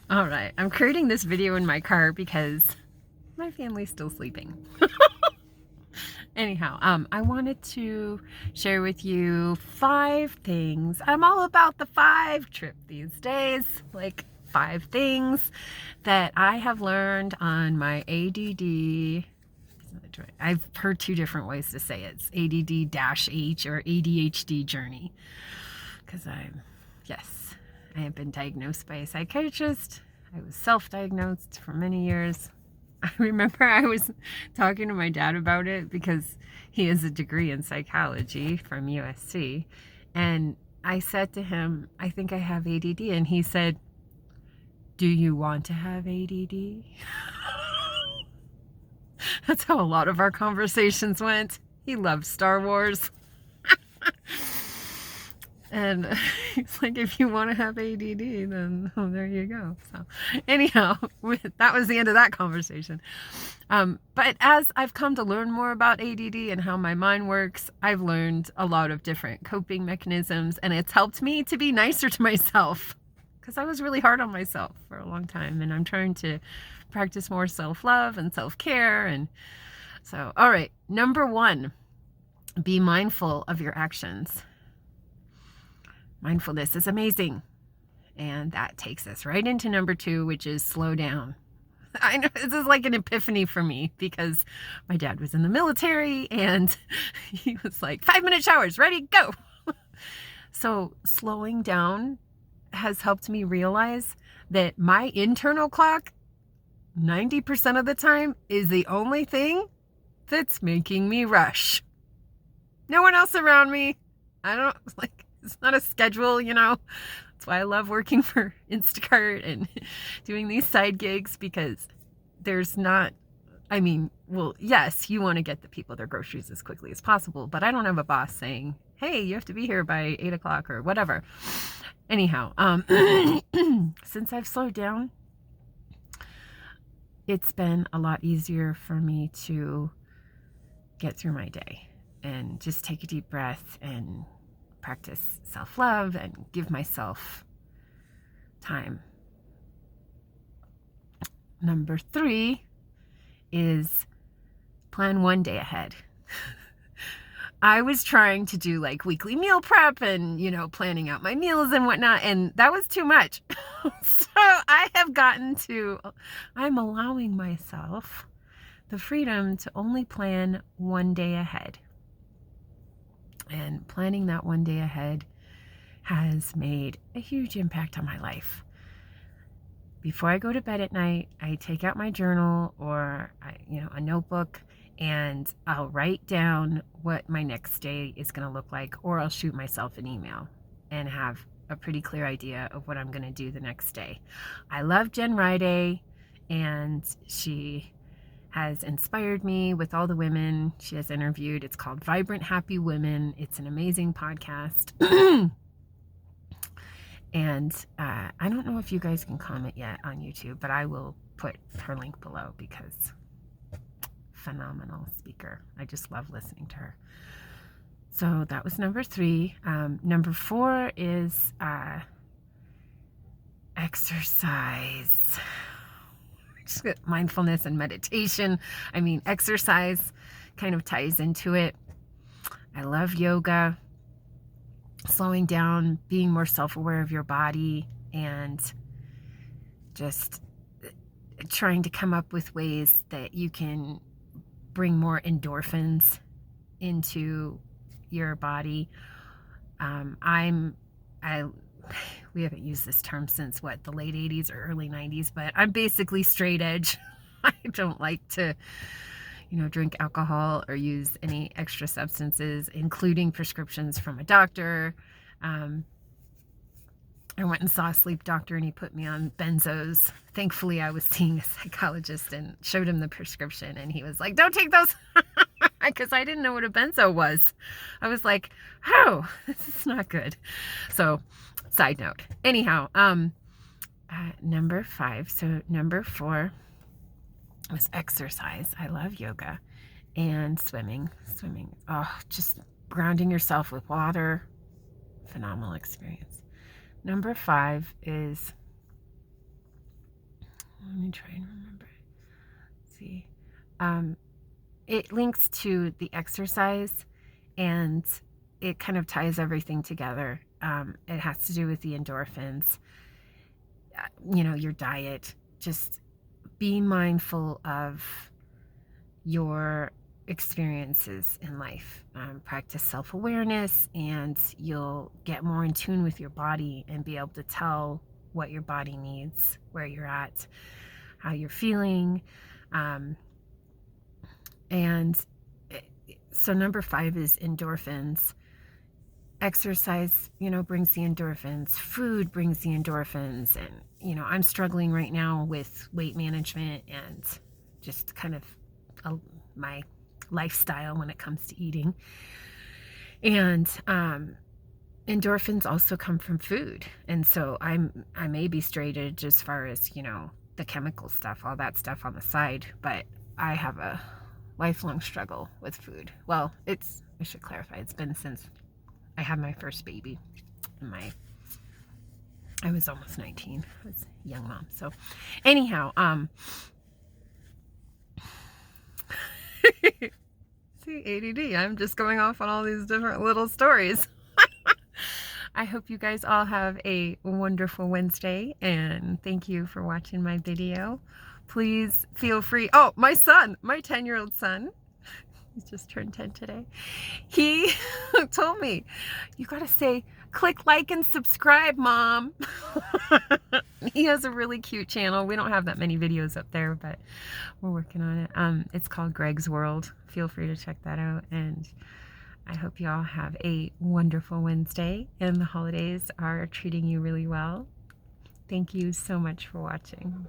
All right, I'm creating this video in my car because my family's still sleeping. Anyhow, I wanted to share with you 5 things. I'm all about the 5 trip these days, like 5 things that I have learned on my ADD. I've heard 2 different ways to say it. It's ADD-H or ADHD journey. Because I have been diagnosed by a psychiatrist. I was self-diagnosed for many years. I remember I was talking to my dad about it because he has a degree in psychology from USC. And I said to him, I think I have ADD. And he said, do you want to have ADD? That's how a lot of our conversations went. He loves Star Wars. And he's like, if you want to have ADD, then there you go. So anyhow, that was the end of that conversation. But as I've come to learn more about ADD and how my mind works, I've learned a lot of different coping mechanisms, and it's helped me to be nicer to myself because I was really hard on myself for a long time, and I'm trying to practice more self-love and self-care. And so, all right, number 1, be mindful of your actions. Mindfulness is amazing. And that takes us right into number 2, which is slow down. I know this is like an epiphany for me because my dad was in the military and he was like, 5-minute showers, ready, go. So slowing down has helped me realize that my internal clock, 90% of the time, is the only thing that's making me rush. No one else around me. It's not a schedule, That's why I love working for Instacart and doing these side gigs, because there's not, yes, you want to get the people their groceries as quickly as possible, but I don't have a boss saying, hey, you have to be here by 8 o'clock or whatever. Anyhow, since I've slowed down, it's been a lot easier for me to get through my day and just take a deep breath and practice self-love and give myself time. Number 3 is plan one day ahead. I was trying to do like weekly meal prep and, planning out my meals and whatnot, and that was too much. So I'm allowing myself the freedom to only plan one day ahead. And planning that one day ahead has made a huge impact on my life. Before I go to bed at night, I take out my journal or a notebook, and I'll write down what my next day is going to look like, or I'll shoot myself an email and have a pretty clear idea of what I'm going to do the next day. I love Jen Riday, and she has inspired me with all the women she has interviewed. It's called Vibrant Happy Women. It's an amazing podcast. And I don't know if you guys can comment yet on YouTube, but I will put her link below because phenomenal speaker. I just love listening to her. So that was number 3. Number 4 is exercise. Mindfulness and meditation. Exercise kind of ties into it. I love yoga, slowing down, being more self-aware of your body, and just trying to come up with ways that you can bring more endorphins into your body. We haven't used this term since the late 80s or early 90s, but I'm basically straight edge. I don't like to, drink alcohol or use any extra substances, including prescriptions from a doctor. I went and saw a sleep doctor and he put me on benzos. Thankfully, I was seeing a psychologist and showed him the prescription, and he was like, don't take those, because I didn't know what a benzo was. I was like, oh, this is not good. So, side note. Anyhow, number 5. So number 4 was exercise. I love yoga and swimming. Just grounding yourself with water. Phenomenal experience. Number 5 is Let me try and remember. Let's see. It links to the exercise, and it kind of ties everything together. It has to do with the endorphins, your diet. Just be mindful of your experiences in life. Practice self-awareness, and you'll get more in tune with your body and be able to tell what your body needs, where you're at, how you're feeling. And so number 5 is endorphins. Exercise, brings the endorphins. Food brings the endorphins. And, I'm struggling right now with weight management and just kind of my lifestyle when it comes to eating. And endorphins also come from food. And so I may be straight edge as far as, the chemical stuff, all that stuff on the side, but I have a lifelong struggle with food. Well, I should clarify, it's been since I had my first baby. I was almost 19. I was a young mom. So anyhow, see, ADD. I'm just going off on all these different little stories. I hope you guys all have a wonderful Wednesday, and thank you for watching my video. Please feel free. Oh, my son, my 10-year-old son, he's just turned 10 today. He told me, you got to say, click like and subscribe, Mom. He has a really cute channel. We don't have that many videos up there, but we're working on it. It's called Greg's World. Feel free to check that out. And I hope you all have a wonderful Wednesday, and the holidays are treating you really well. Thank you so much for watching.